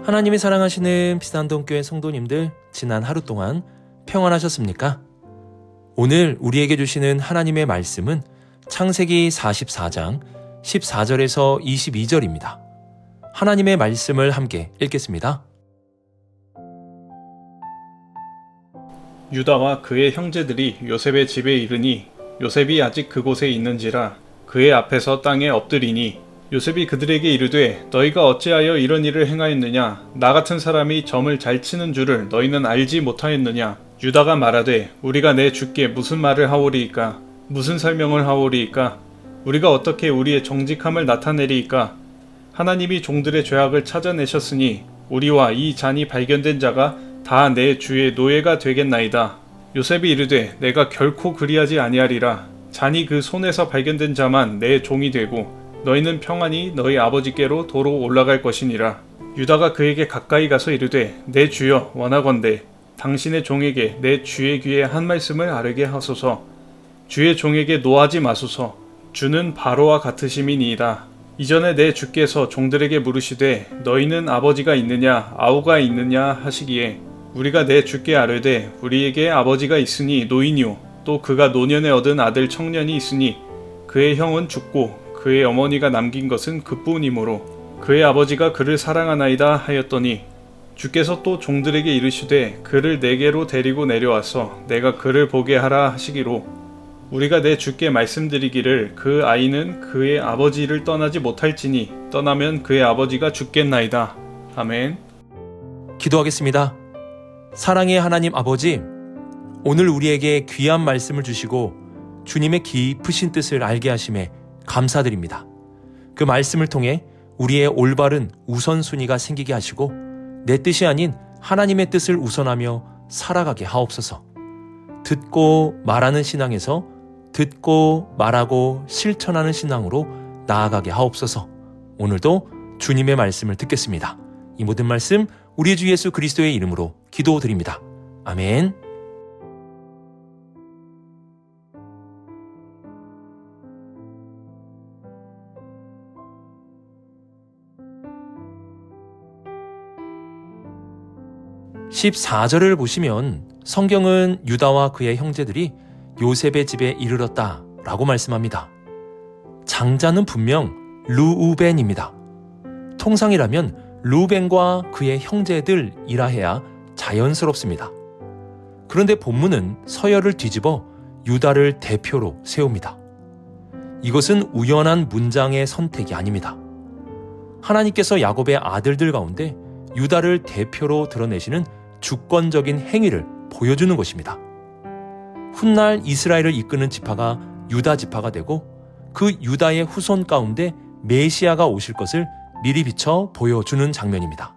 하나님이 사랑하시는 비산동교회 성도님들, 지난 하루 동안 평안하셨습니까? 오늘 우리에게 주시는 하나님의 말씀은 창세기 44장 14절에서 22절입니다. 하나님의 말씀을 함께 읽겠습니다. 유다와 그의 형제들이 요셉의 집에 이르니 요셉이 아직 그곳에 있는지라 그의 앞에서 땅에 엎드리니 요셉이 그들에게 이르되 너희가 어찌하여 이런 일을 행하였느냐? 나 같은 사람이 점을 잘 치는 줄을 너희는 알지 못하였느냐? 유다가 말하되 우리가 내 주께 무슨 말을 하오리이까? 무슨 설명을 하오리이까? 우리가 어떻게 우리의 정직함을 나타내리이까? 하나님이 종들의 죄악을 찾아내셨으니 우리와 이 잔이 발견된 자가 다 내 주의 노예가 되겠나이다. 요셉이 이르되 내가 결코 그리하지 아니하리라. 잔이 그 손에서 발견된 자만 내 종이 되고 너희는 평안히 너희 아버지께로 도로 올라갈 것이니라. 유다가 그에게 가까이 가서 이르되 내 주여 원하건대 당신의 종에게 내 주의 귀에 한 말씀을 아뢰게 하소서. 주의 종에게 노하지 마소서. 주는 바로와 같으심이니이다. 이전에 내 주께서 종들에게 물으시되 너희는 아버지가 있느냐 아우가 있느냐 하시기에 우리가 내 주께 아뢰되 우리에게 아버지가 있으니 노인이요 또 그가 노년에 얻은 아들 청년이 있으니 그의 형은 죽고 그의 어머니가 남긴 것은 그뿐이므로 그의 아버지가 그를 사랑하나이다 하였더니 주께서 또 종들에게 이르시되 그를 내게로 데리고 내려와서 내가 그를 보게 하라 하시기로 우리가 내 주께 말씀드리기를 그 아이는 그의 아버지를 떠나지 못할지니 떠나면 그의 아버지가 죽겠나이다. 아멘. 기도하겠습니다. 사랑의 하나님 아버지, 오늘 우리에게 귀한 말씀을 주시고 주님의 깊으신 뜻을 알게 하심에 감사드립니다. 그 말씀을 통해 우리의 올바른 우선순위가 생기게 하시고 내 뜻이 아닌 하나님의 뜻을 우선하며 살아가게 하옵소서. 듣고 말하는 신앙에서 듣고 말하고 실천하는 신앙으로 나아가게 하옵소서. 오늘도 주님의 말씀을 듣겠습니다. 이 모든 말씀 우리 주 예수 그리스도의 이름으로 기도드립니다. 아멘. (14절을) 보시면 성경은 유다와 그의 형제들이 요셉의 집에 이르렀다 라고 말씀합니다. 장자는 분명 르우벤입니다. 통상이라면 르우벤과 그의 형제들이라 해야 자연스럽습니다. 그런데 본문은 서열을 뒤집어 유다를 대표로 세웁니다. 이것은 우연한 문장의 선택이 아닙니다. 하나님께서 야곱의 아들들 가운데 유다를 대표로 드러내시는 주권적인 행위를 보여주는 것입니다. 훗날 이스라엘을 이끄는 지파가 유다 지파가 되고 그 유다의 후손 가운데 메시아가 오실 것을 미리 비춰 보여주는 장면입니다.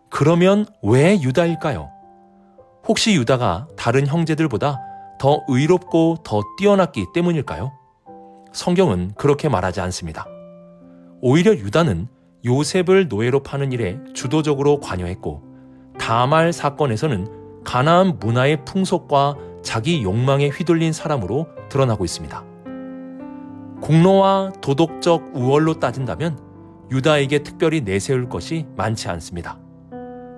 그러면 왜 유다일까요? 혹시 유다가 다른 형제들보다 더 의롭고 더 뛰어났기 때문일까요? 성경은 그렇게 말하지 않습니다. 오히려 유다는 요셉을 노예로 파는 일에 주도적으로 관여했고 다말 사건에서는 가나안 문화의 풍속과 자기 욕망에 휘둘린 사람으로 드러나고 있습니다. 공로와 도덕적 우월로 따진다면 유다에게 특별히 내세울 것이 많지 않습니다.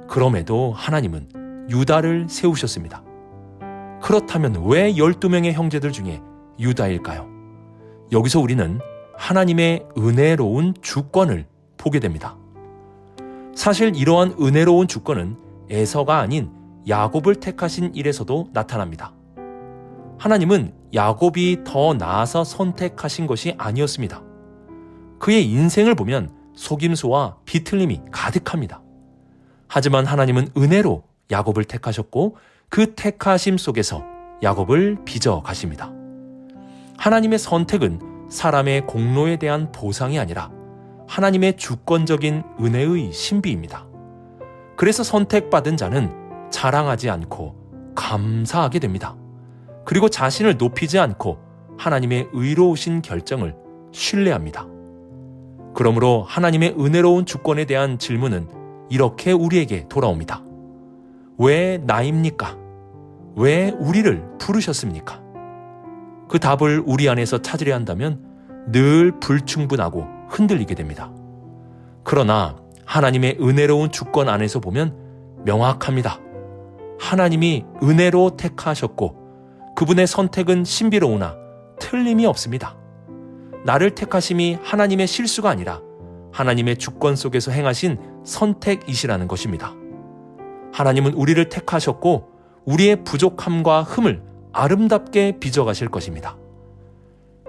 그럼에도 하나님은 유다를 세우셨습니다. 그렇다면 왜 12명의 형제들 중에 유다일까요? 여기서 우리는 하나님의 은혜로운 주권을 보게 됩니다. 사실 이러한 은혜로운 주권은 에서가 아닌 야곱을 택하신 일에서도 나타납니다. 하나님은 야곱이 더 나아서 선택하신 것이 아니었습니다. 그의 인생을 보면 속임수와 비틀림이 가득합니다. 하지만 하나님은 은혜로 야곱을 택하셨고 그 택하심 속에서 야곱을 빚어 가십니다. 하나님의 선택은 사람의 공로에 대한 보상이 아니라 하나님의 주권적인 은혜의 신비입니다. 그래서 선택받은 자는 자랑하지 않고 감사하게 됩니다. 그리고 자신을 높이지 않고 하나님의 의로우신 결정을 신뢰합니다. 그러므로 하나님의 은혜로운 주권에 대한 질문은 이렇게 우리에게 돌아옵니다. 왜 나입니까? 왜 우리를 부르셨습니까? 그 답을 우리 안에서 찾으려 한다면 늘 불충분하고 흔들리게 됩니다. 그러나 하나님의 은혜로운 주권 안에서 보면 명확합니다. 하나님이 은혜로 택하셨고 그분의 선택은 신비로우나 틀림이 없습니다. 나를 택하심이 하나님의 실수가 아니라 하나님의 주권 속에서 행하신 선택이시라는 것입니다. 하나님은 우리를 택하셨고 우리의 부족함과 흠을 아름답게 빚어가실 것입니다.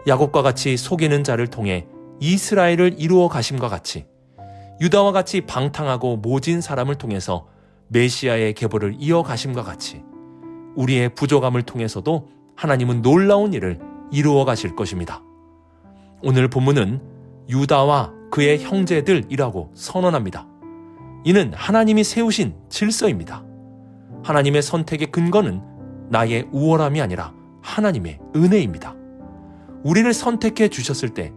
야곱과 같이 속이는 자를 통해 이스라엘을 이루어 가심과 같이 유다와 같이 방탕하고 모진 사람을 통해서 메시아의 계보를 이어가심과 같이 우리의 부족함을 통해서도 하나님은 놀라운 일을 이루어 가실 것입니다. 오늘 본문은 유다와 그의 형제들이라고 선언합니다. 이는 하나님이 세우신 질서입니다. 하나님의 선택의 근거는 나의 우월함이 아니라 하나님의 은혜입니다. 우리를 선택해 주셨을 때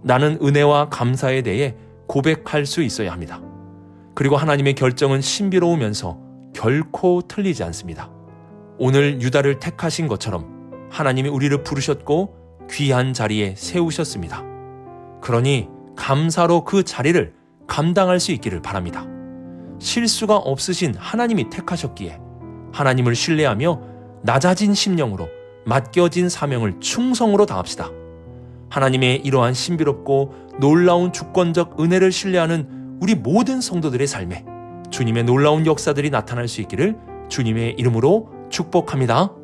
나는 은혜와 감사에 대해 고백할 수 있어야 합니다. 그리고 하나님의 결정은 신비로우면서 결코 틀리지 않습니다. 오늘 유다를 택하신 것처럼 하나님이 우리를 부르셨고 귀한 자리에 세우셨습니다. 그러니 감사로 그 자리를 감당할 수 있기를 바랍니다. 실수가 없으신 하나님이 택하셨기에 하나님을 신뢰하며 낮아진 심령으로 맡겨진 사명을 충성으로 다합시다. 하나님의 이러한 신비롭고 놀라운 주권적 은혜를 신뢰하는 우리 모든 성도들의 삶에 주님의 놀라운 역사들이 나타날 수 있기를 주님의 이름으로 축복합니다.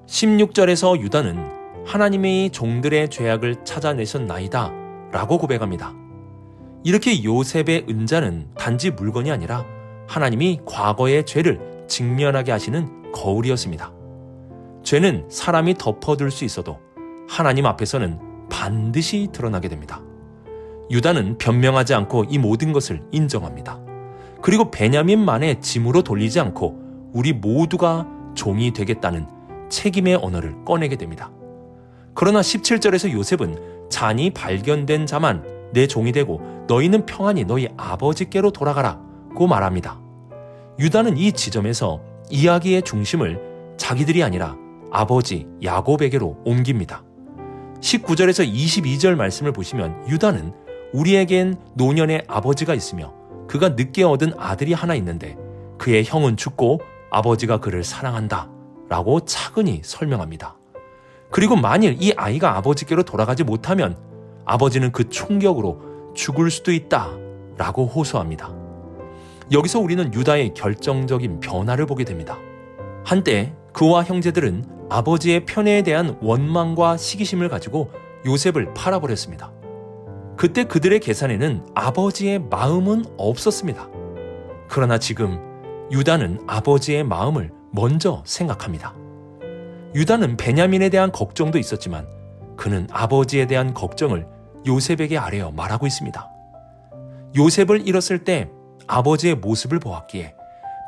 (16절에서) 유다는 하나님이 종들의 죄악을 찾아내셨나이다 라고 고백합니다. 이렇게 요셉의 은자는 단지 물건이 아니라 하나님이 과거의 죄를 직면하게 하시는 거울이었습니다. 죄는 사람이 덮어둘 수 있어도 하나님 앞에서는 반드시 드러나게 됩니다. 유다는 변명하지 않고 이 모든 것을 인정합니다. 그리고 베냐민만의 짐으로 돌리지 않고 우리 모두가 종이 되겠다는 책임의 언어를 꺼내게 됩니다. 그러나 17절에서 요셉은 잔이 발견된 자만 내 종이 되고 너희는 평안히 너희 아버지께로 돌아가라 고 말합니다. 유다는 이 지점에서 이야기의 중심을 자기들이 아니라 아버지 야곱에게로 옮깁니다. 19절에서 22절 말씀을 보시면 유다는 우리에겐 노년의 아버지가 있으며 그가 늦게 얻은 아들이 하나 있는데 그의 형은 죽고 아버지가 그를 사랑한다 라고 차근히 설명합니다. 그리고 만일 이 아이가 아버지께로 돌아가지 못하면 아버지는 그 충격으로 죽을 수도 있다 라고 호소합니다. 여기서 우리는 유다의 결정적인 변화를 보게 됩니다. 한때 그와 형제들은 아버지의 편애에 대한 원망과 시기심을 가지고 요셉을 팔아버렸습니다. 그때 그들의 계산에는 아버지의 마음은 없었습니다. 그러나 지금 유다는 아버지의 마음을 먼저 생각합니다. 유다는 베냐민에 대한 걱정도 있었지만 그는 아버지에 대한 걱정을 요셉에게 아뢰어 말하고 있습니다. 요셉을 잃었을 때 아버지의 모습을 보았기에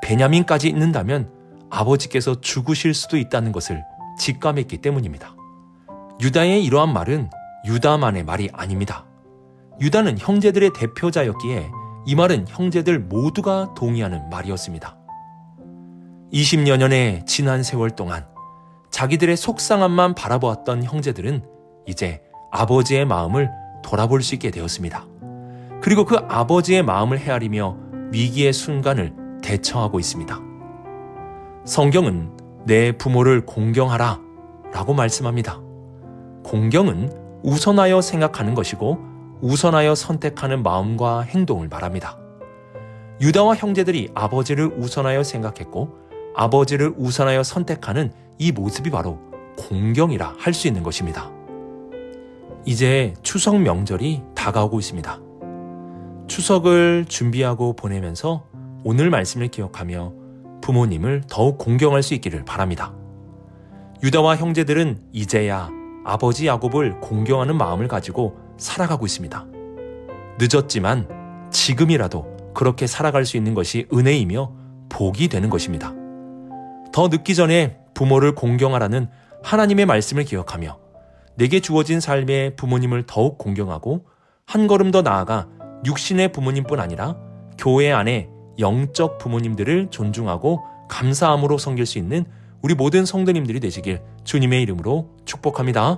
베냐민까지 잊는다면 아버지께서 죽으실 수도 있다는 것을 직감했기 때문입니다. 유다의 이러한 말은 유다만의 말이 아닙니다. 유다는 형제들의 대표자였기에 이 말은 형제들 모두가 동의하는 말이었습니다. 20여 년의 지난 세월 동안 자기들의 속상함만 바라보았던 형제들은 이제 아버지의 마음을 돌아볼 수 있게 되었습니다. 그리고 그 아버지의 마음을 헤아리며 위기의 순간을 대처하고 있습니다. 성경은 내 부모를 공경하라 라고 말씀합니다. 공경은 우선하여 생각하는 것이고 우선하여 선택하는 마음과 행동을 말합니다. 유다와 형제들이 아버지를 우선하여 생각했고 아버지를 우선하여 선택하는 이 모습이 바로 공경이라 할 수 있는 것입니다. 이제 추석 명절이 다가오고 있습니다. 추석을 준비하고 보내면서 오늘 말씀을 기억하며 부모님을 더욱 공경할 수 있기를 바랍니다. 유다와 형제들은 이제야 아버지 야곱을 공경하는 마음을 가지고 살아가고 있습니다. 늦었지만 지금이라도 그렇게 살아갈 수 있는 것이 은혜이며 복이 되는 것입니다. 더 늦기 전에 부모를 공경하라는 하나님의 말씀을 기억하며 내게 주어진 삶의 부모님을 더욱 공경하고 한 걸음 더 나아가 육신의 부모님뿐 아니라 교회 안에 영적 부모님들을 존중하고 감사함으로 섬길 수 있는 우리 모든 성도님들이 되시길 주님의 이름으로 축복합니다.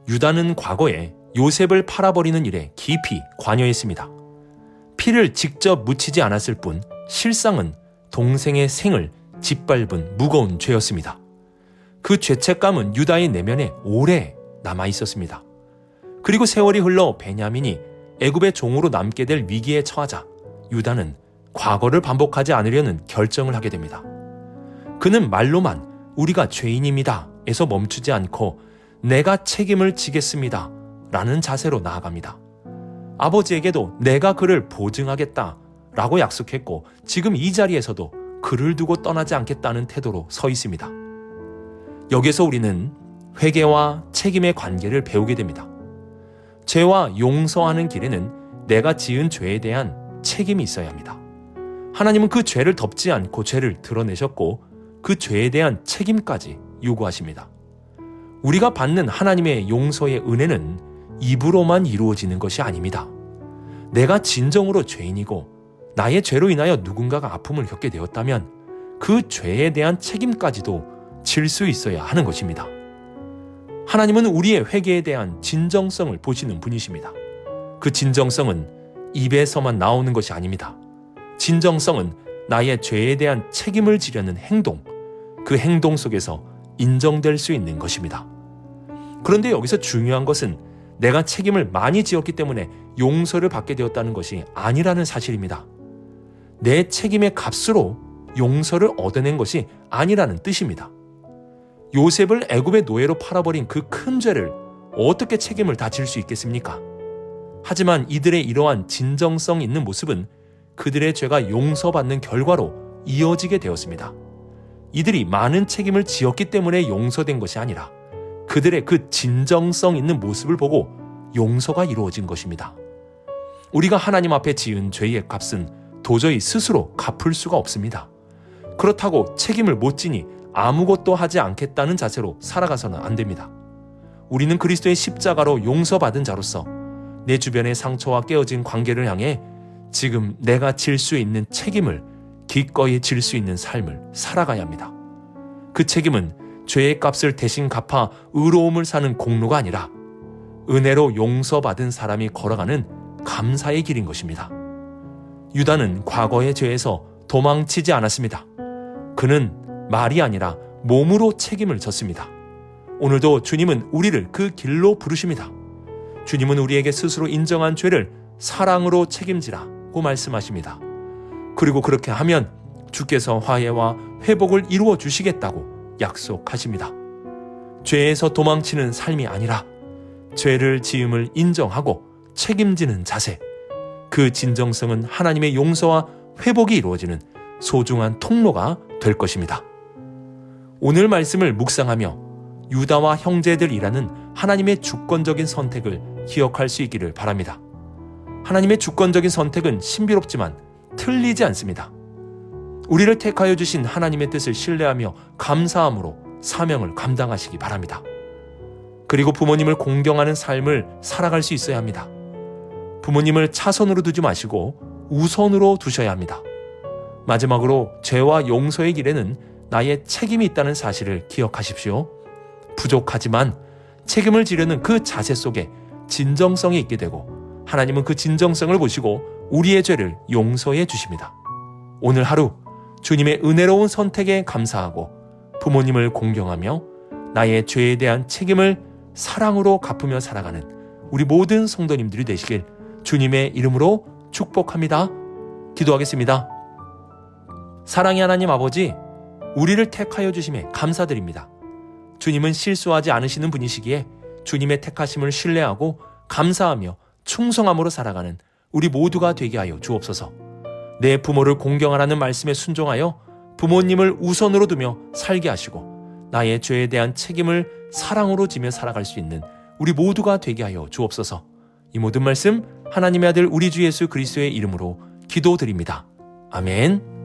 유다는 과거에 요셉을 팔아버리는 일에 깊이 관여했습니다. 피를 직접 묻히지 않았을 뿐 실상은 동생의 생을 짓밟은 무거운 죄였습니다. 그 죄책감은 유다의 내면에 오래 남아 있었습니다. 그리고 세월이 흘러 베냐민이 애굽의 종으로 남게 될 위기에 처하자 유다는 과거를 반복하지 않으려는 결정을 하게 됩니다. 그는 말로만 우리가 죄인입니다 에서 멈추지 않고 내가 책임을 지겠습니다 라는 자세로 나아갑니다. 아버지에게도 내가 그를 보증하겠다 라고 약속했고 지금 이 자리에서도 그를 두고 떠나지 않겠다는 태도로 서 있습니다. 여기서 우리는 회개와 책임의 관계를 배우게 됩니다. 죄와 용서하는 길에는 내가 지은 죄에 대한 책임이 있어야 합니다. 하나님은 그 죄를 덮지 않고 죄를 드러내셨고 그 죄에 대한 책임까지 요구하십니다. 우리가 받는 하나님의 용서의 은혜는 입으로만 이루어지는 것이 아닙니다. 내가 진정으로 죄인이고 나의 죄로 인하여 누군가가 아픔을 겪게 되었다면 그 죄에 대한 책임까지도 질 수 있어야 하는 것입니다. 하나님은 우리의 회개에 대한 진정성을 보시는 분이십니다. 그 진정성은 입에서만 나오는 것이 아닙니다. 진정성은 나의 죄에 대한 책임을 지려는 행동, 그 행동 속에서 인정될 수 있는 것입니다. 그런데 여기서 중요한 것은 내가 책임을 많이 지었기 때문에 용서를 받게 되었다는 것이 아니라는 사실입니다. 내 책임의 값으로 용서를 얻어낸 것이 아니라는 뜻입니다. 요셉을 애굽의 노예로 팔아버린 그 큰 죄를 어떻게 책임을 다 질 수 있겠습니까? 하지만 이들의 이러한 진정성 있는 모습은 그들의 죄가 용서받는 결과로 이어지게 되었습니다. 이들이 많은 책임을 지었기 때문에 용서된 것이 아니라 그들의 그 진정성 있는 모습을 보고 용서가 이루어진 것입니다. 우리가 하나님 앞에 지은 죄의 값은 도저히 스스로 갚을 수가 없습니다. 그렇다고 책임을 못 지니 아무것도 하지 않겠다는 자세로 살아가서는 안 됩니다. 우리는 그리스도의 십자가로 용서받은 자로서 내 주변의 상처와 깨어진 관계를 향해 지금 내가 질 수 있는 책임을 기꺼이 질 수 있는 삶을 살아가야 합니다. 그 책임은 죄의 값을 대신 갚아 의로움을 사는 공로가 아니라 은혜로 용서받은 사람이 걸어가는 감사의 길인 것입니다. 유다는 과거의 죄에서 도망치지 않았습니다. 그는 말이 아니라 몸으로 책임을 졌습니다. 오늘도 주님은 우리를 그 길로 부르십니다. 주님은 우리에게 스스로 인정한 죄를 사랑으로 책임지라고 말씀하십니다. 그리고 그렇게 하면 주께서 화해와 회복을 이루어 주시겠다고 약속하십니다. 죄에서 도망치는 삶이 아니라 죄를 지음을 인정하고 책임지는 자세, 그 진정성은 하나님의 용서와 회복이 이루어지는 소중한 통로가 될 것입니다. 오늘 말씀을 묵상하며 유다와 형제들이라는 하나님의 주권적인 선택을 기억할 수 있기를 바랍니다. 하나님의 주권적인 선택은 신비롭지만 틀리지 않습니다. 우리를 택하여 주신 하나님의 뜻을 신뢰하며 감사함으로 사명을 감당하시기 바랍니다. 그리고 부모님을 공경하는 삶을 살아갈 수 있어야 합니다. 부모님을 차선으로 두지 마시고 우선으로 두셔야 합니다. 마지막으로 죄와 용서의 길에는 나의 책임이 있다는 사실을 기억하십시오. 부족하지만 책임을 지려는 그 자세 속에 진정성이 있게 되고 하나님은 그 진정성을 보시고 우리의 죄를 용서해 주십니다. 오늘 하루 주님의 은혜로운 선택에 감사하고 부모님을 공경하며 나의 죄에 대한 책임을 사랑으로 갚으며 살아가는 우리 모든 성도님들이 되시길 주님의 이름으로 축복합니다. 기도하겠습니다. 사랑의 하나님 아버지, 우리를 택하여 주심에 감사드립니다. 주님은 실수하지 않으시는 분이시기에 주님의 택하심을 신뢰하고 감사하며 충성함으로 살아가는 우리 모두가 되게 하여 주옵소서. 내 부모를 공경하라는 말씀에 순종하여 부모님을 우선으로 두며 살게 하시고 나의 죄에 대한 책임을 사랑으로 지며 살아갈 수 있는 우리 모두가 되게 하여 주옵소서. 이 모든 말씀 하나님의 아들 우리 주 예수 그리스도의 이름으로 기도드립니다. 아멘.